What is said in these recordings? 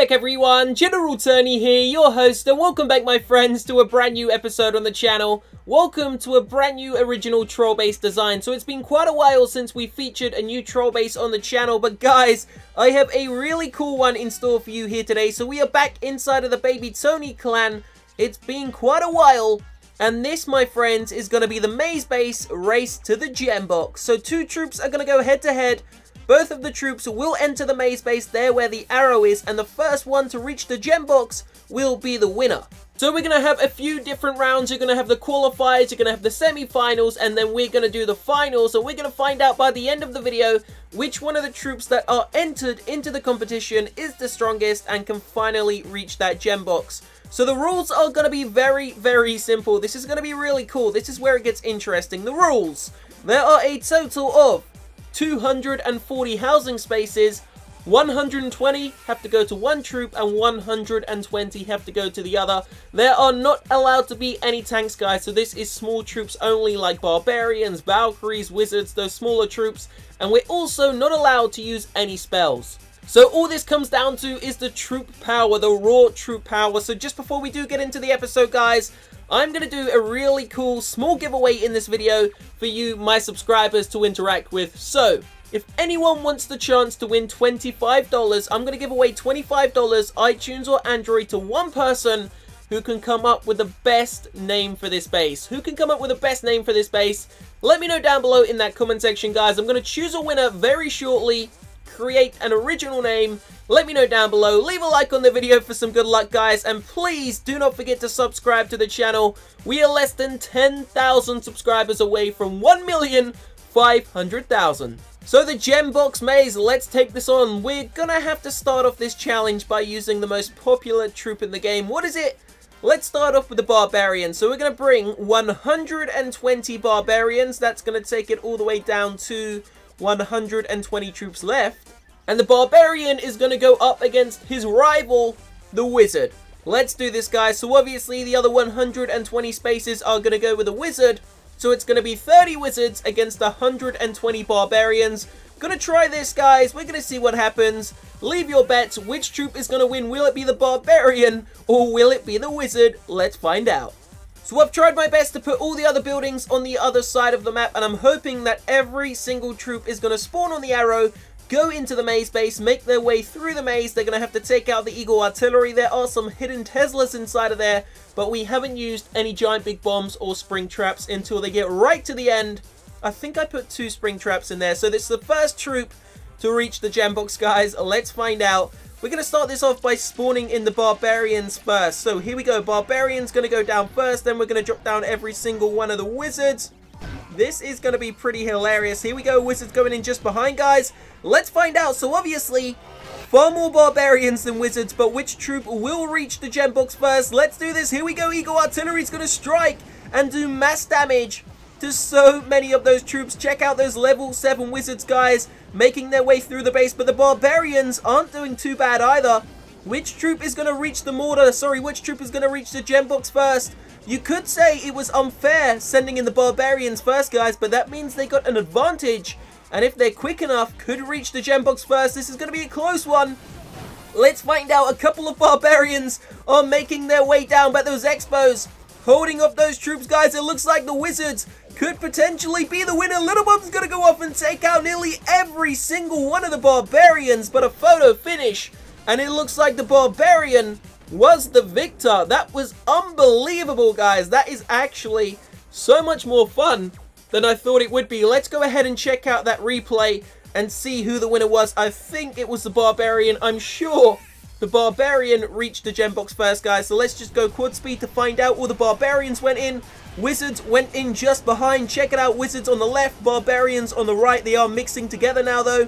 back everyone, General Turney here, your host, and welcome back my friends to a brand new episode on the channel. Welcome to a brand new original troll base design. So it's been quite a while since we featured a new troll base on the channel, but guys, I have a really cool one in store for you here today. So we are back inside of the Baby Tony clan. It's been quite a while, and this, my friends, is going to be the maze base race to the gem box. So two troops are going to go head to head. Both of the troops will enter the maze base there where the arrow is, and the first one to reach the gem box will be the winner. So we're going to have a few different rounds. You're going to have the qualifiers, you're going to have the semi-finals, and then we're going to do the finals. And we're going to find out by the end of the video which one of the troops that are entered into the competition is the strongest and can finally reach that gem box. So the rules are going to be very, very simple. This is going to be really cool. This is where it gets interesting. The rules. There are a total of 240 housing spaces, 120 have to go to one troop and 120 have to go to the other. There are not allowed to be any tanks, guys, so this is small troops only, like Barbarians, Valkyries, Wizards, those smaller troops, and we're also not allowed to use any spells. So all this comes down to is the troop power, the raw troop power. So just before we do get into the episode, guys, I'm going to do a really cool small giveaway in this video for you, my subscribers, to interact with. So, if anyone wants the chance to win $25, I'm going to give away $25 iTunes or Android to one person who can come up with the best name for this base. Who can come up with the best name for this base? Let me know down below in that comment section, guys. I'm going to choose a winner very shortly. Create an original name. Let me know down below. Leave a like on the video for some good luck, guys, and please do not forget to subscribe to the channel. We are less than 10,000 subscribers away from 1,500,000. So the gem box maze, let's take this on. We're gonna have to start off this challenge by using the most popular troop in the game. What is it? Let's start off with the Barbarians. So we're gonna bring 120 Barbarians. That's gonna take it all the way down to 120 troops left. And the Barbarian is going to go up against his rival, the Wizard. Let's do this, guys. So obviously the other 120 spaces are going to go with the Wizard. So it's going to be 30 Wizards against 120 Barbarians. Gonna try this, guys. We're going to see what happens. Leave your bets. Which troop is going to win? Will it be the Barbarian or will it be the Wizard? Let's find out. So I've tried my best to put all the other buildings on the other side of the map, and I'm hoping that every single troop is going to spawn on the arrow, go into the maze base, make their way through the maze. They're going to have to take out the Eagle Artillery. There are some hidden Teslas inside of there, but we haven't used any giant big bombs or spring traps until they get right to the end. I think I put 2 spring traps in there. So this is the first troop to reach the gem box, guys. Let's find out. We're going to start this off by spawning in the Barbarians first. So here we go. Barbarians going to go down first. Then we're going to drop down every single one of the Wizards. This is going to be pretty hilarious. Here we go. Wizards going in just behind, guys. Let's find out. So obviously, far more Barbarians than Wizards. But which troop will reach the gem box first? Let's do this. Here we go. Eagle Artillery is going to strike and do mass damage to so many of those troops. Check out those level 7 Wizards, guys, making their way through the base, but the Barbarians aren't doing too bad either. Which troop is going to reach the mortar? Sorry, which troop is going to reach the gem box first? You could say it was unfair sending in the Barbarians first, guys, but that means they got an advantage, and if they're quick enough, could reach the gem box first. This is going to be a close one. Let's find out. A couple of Barbarians are making their way down, but those Expos holding off those troops, guys. It looks like the Wizards could potentially be the winner. Little Bob's going to go off and take out nearly every single one of the Barbarians, but a photo finish, and it looks like the Barbarian was the victor. That was unbelievable, guys. That is actually so much more fun than I thought it would be. Let's go ahead and check out that replay and see who the winner was. I think it was the Barbarian. I'm sure the Barbarian reached the gem box first, guys. So let's just go quad speed to find out. All the Barbarians went in. Wizards went in just behind. Check it out. Wizards on the left, Barbarians on the right. They are mixing together now, though.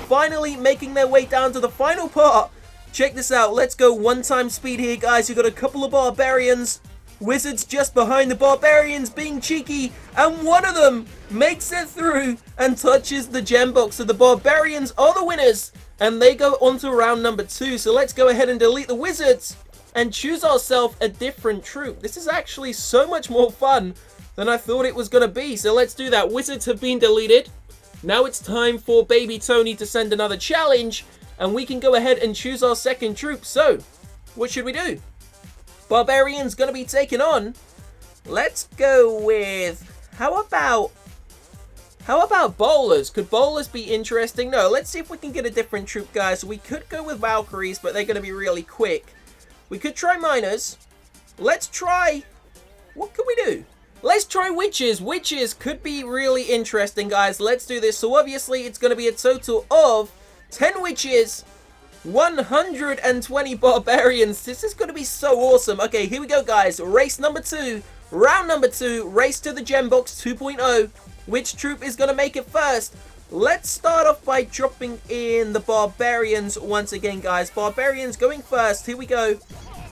Finally making their way down to the final part. Check this out. Let's go 1x speed here, guys. You've got a couple of Barbarians. Wizards just behind the Barbarians being cheeky. And one of them makes it through and touches the gem box. So the Barbarians are the winners, and they go on to round number 2. So let's go ahead and delete the Wizards and choose ourselves a different troop. This is actually so much more fun than I thought it was going to be. So let's do that. Wizards have been deleted. Now it's time for Baby Tony to send another challenge. and we can go ahead and choose our second troop. So, what should we do? Barbarians gonna be taken on. Let's go with, how about bowlers? Could bowlers be interesting? No, let's see if we can get a different troop, guys. We could go with Valkyries, but they're gonna be really quick. We could try miners. Let's try, what can we do? Let's try witches. Witches could be really interesting, guys. Let's do this. So obviously it's going to be a total of 10 witches, 120 barbarians. This is going to be so awesome. Okay, here we go, guys. Race number 2, round number 2, race to the gem box 2.0. Which troop is going to make it first? Let's start off by dropping in the barbarians once again, guys. Barbarians going first. Here we go.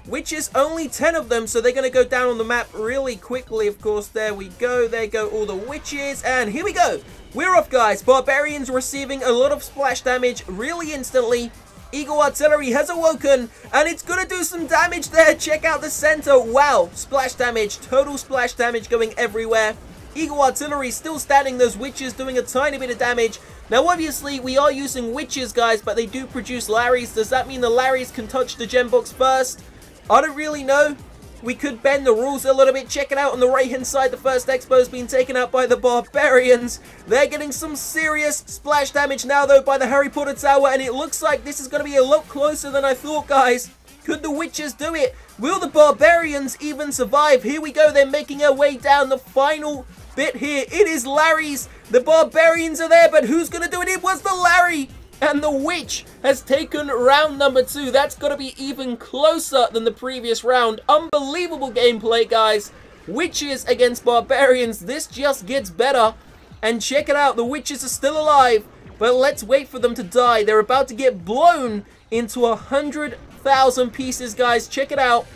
Witches, only 10 of them, so they're going to go down on the map really quickly, of course. There we go. There go all the witches, and here we go. We're off, guys. Barbarians receiving a lot of splash damage really instantly. Eagle Artillery has awoken, and it's going to do some damage there. Check out the center. Wow, splash damage, total splash damage going everywhere. Eagle Artillery still standing, those witches doing a tiny bit of damage. Now, obviously, we are using witches, guys, but they do produce Larrys. Does that mean the Larrys can touch the gem box first? I don't really know. We could bend the rules a little bit. Check it out on the right-hand side. The first expo has been taken out by the Barbarians. They're getting some serious splash damage now, though, by the Harry Potter Tower, and it looks like this is going to be a lot closer than I thought, guys. Could the witches do it? Will the Barbarians even survive? Here we go. They're making their way down the final bit here. It is Larry's. The Barbarians are there, but who's going to do it? It was the Larry. And the witch has taken round number 2. That's got to be even closer than the previous round. Unbelievable gameplay, guys. Witches against barbarians. This just gets better. And check it out. The witches are still alive. But let's wait for them to die. They're about to get blown into 100,000 pieces, guys. Check it out.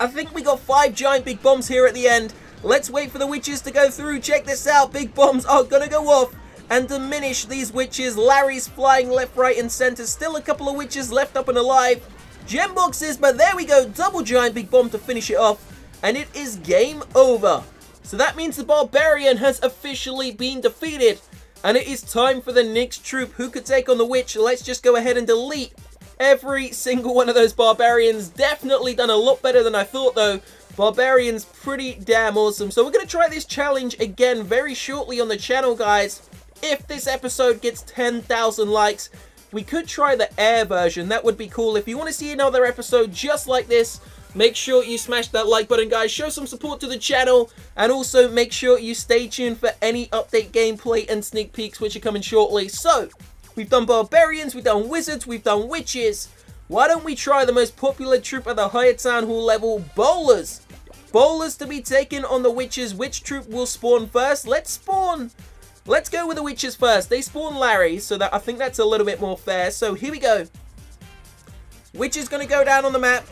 I think we got 5 giant big bombs here at the end. Let's wait for the witches to go through. Check this out. Big bombs are going to go off and diminish these witches. Larry's flying left, right, and center. Still a couple of witches left up and alive. Gem boxes, but there we go. Double giant big bomb to finish it off. And it is game over. So that means the Barbarian has officially been defeated. And it is time for the next troop. Who could take on the witch? Let's just go ahead and delete every single one of those Barbarians. Definitely done a lot better than I thought, though. Barbarians pretty damn awesome. So we're going to try this challenge again very shortly on the channel, guys. If this episode gets 10,000 likes, we could try the air version. That would be cool. If you want to see another episode just like this, make sure you smash that like button, guys. Show some support to the channel. And also make sure you stay tuned for any update gameplay and sneak peeks, which are coming shortly. So, we've done Barbarians, we've done Wizards, we've done Witches. Why don't we try the most popular troop at the higher Town Hall level, Bowlers. Bowlers to be taken on the Witches. Which troop will spawn first? Let's go with the witches first. They spawn Larry, so that I think that's a little bit more fair. So here we go. Witch is going to go down on the map.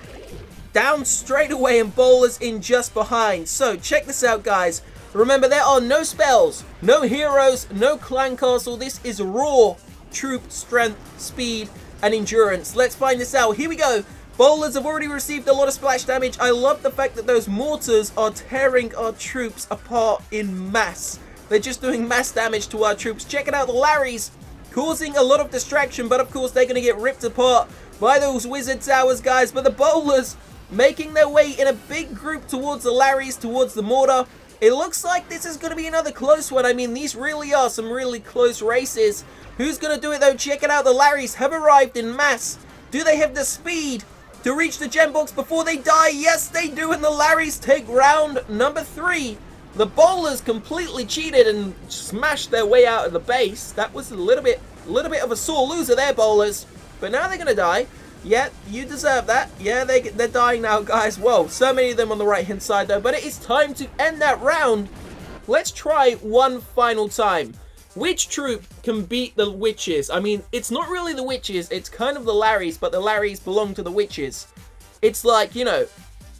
Down straight away, and bowlers in just behind. So check this out, guys. Remember, there are no spells, no heroes, no clan castle. This is raw troop strength, speed, and endurance. Let's find this out. Here we go. Bowlers have already received a lot of splash damage. I love the fact that those mortars are tearing our troops apart in mass. They're just doing mass damage to our troops. Check it out, the Larrys causing a lot of distraction, but of course they're going to get ripped apart by those wizard towers, guys. But the bowlers making their way in a big group towards the Larrys, towards the mortar. It looks like this is going to be another close one. I mean, these really are some really close races. Who's going to do it, though? Check it out, the Larrys have arrived in mass. Do they have the speed to reach the gem box before they die? Yes, they do, and the Larrys take round number 3. The bowlers completely cheated and smashed their way out of the base. That was a little bit of a sore loser there, bowlers. But now they're going to die. Yeah, you deserve that. Yeah, they're dying now, guys. Whoa, so many of them on the right-hand side, though. But it is time to end that round. Let's try one final time. Which troop can beat the witches? I mean, it's not really the witches. It's kind of the Larrys, but the Larrys belong to the witches. It's like, you know,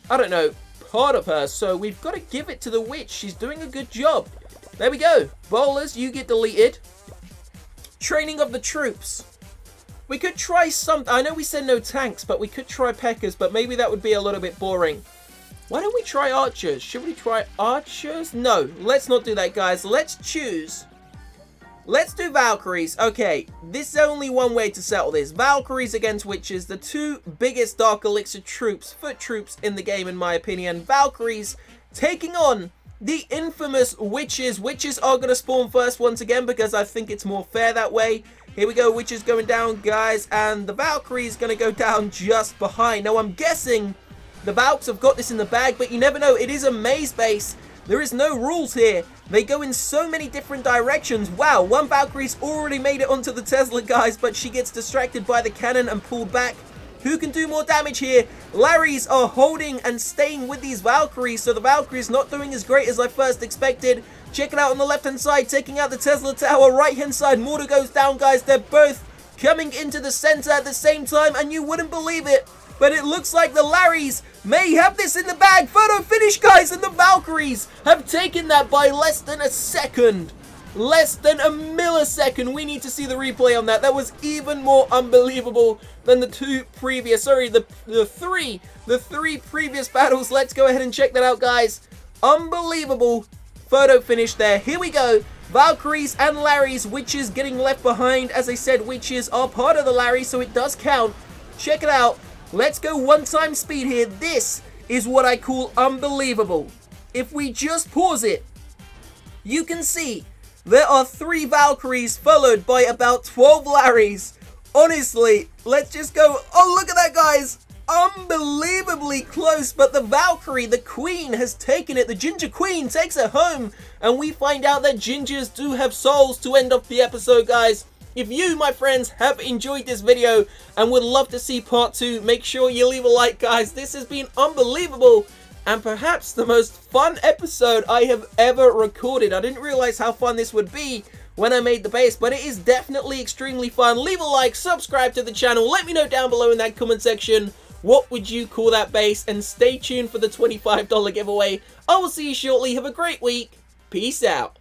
I don't know, part of her, so we've got to give it to the witch. She's doing a good job. There we go. Bowlers, you get deleted. Training of the troops. We could try some... I know we said no tanks, but we could try Peckers, but maybe that would be a little bit boring. Why don't we try archers? Should we try archers? No, let's not do that, guys. Let's choose Let's do Valkyries. Okay, this is only one way to settle this. Valkyries against witches, the two biggest Dark Elixir troops, foot troops in the game in my opinion. Valkyries taking on the infamous witches. Witches are going to spawn first once again because I think it's more fair that way. Here we go, witches going down, guys, and the Valkyries going to go down just behind. Now, I'm guessing the Valks have got this in the bag, but you never know. It is a maze base. There is no rules here. They go in so many different directions. Wow, one Valkyrie's already made it onto the Tesla, guys, but she gets distracted by the cannon and pulled back. Who can do more damage here? Larrys are holding and staying with these Valkyries, so the Valkyries not doing as great as I first expected. Check it out on the left-hand side, taking out the Tesla tower. Right-hand side, mortar goes down, guys. They're both coming into the center at the same time, and you wouldn't believe it, but it looks like the Larrys may have this in the bag. Photo finish, guys, and the Valkyries have taken that by less than a second. Less than a millisecond. We need to see the replay on that. That was even more unbelievable than the three previous battles. Let's go ahead and check that out, guys. Unbelievable photo finish there. Here we go. Valkyries and Larrys. Witches getting left behind. As I said, witches are part of the Larry, so it does count. Check it out. Let's go one-time speed here. This is what I call unbelievable. If we just pause it, you can see there are 3 Valkyries followed by about 12 Larrys. Honestly, let's just go. Oh, look at that, guys. Unbelievably close, but the Valkyrie, the queen, has taken it. The Ginger Queen takes it home, and we find out that gingers do have souls to end off the episode, guys. If you, my friends, have enjoyed this video and would love to see part 2, make sure you leave a like, guys. This has been unbelievable and perhaps the most fun episode I have ever recorded. I didn't realize how fun this would be when I made the base, but it is definitely extremely fun. Leave a like, subscribe to the channel. Let me know down below in that comment section, what would you call that base? And stay tuned for the $25 giveaway. I will see you shortly. Have a great week. Peace out.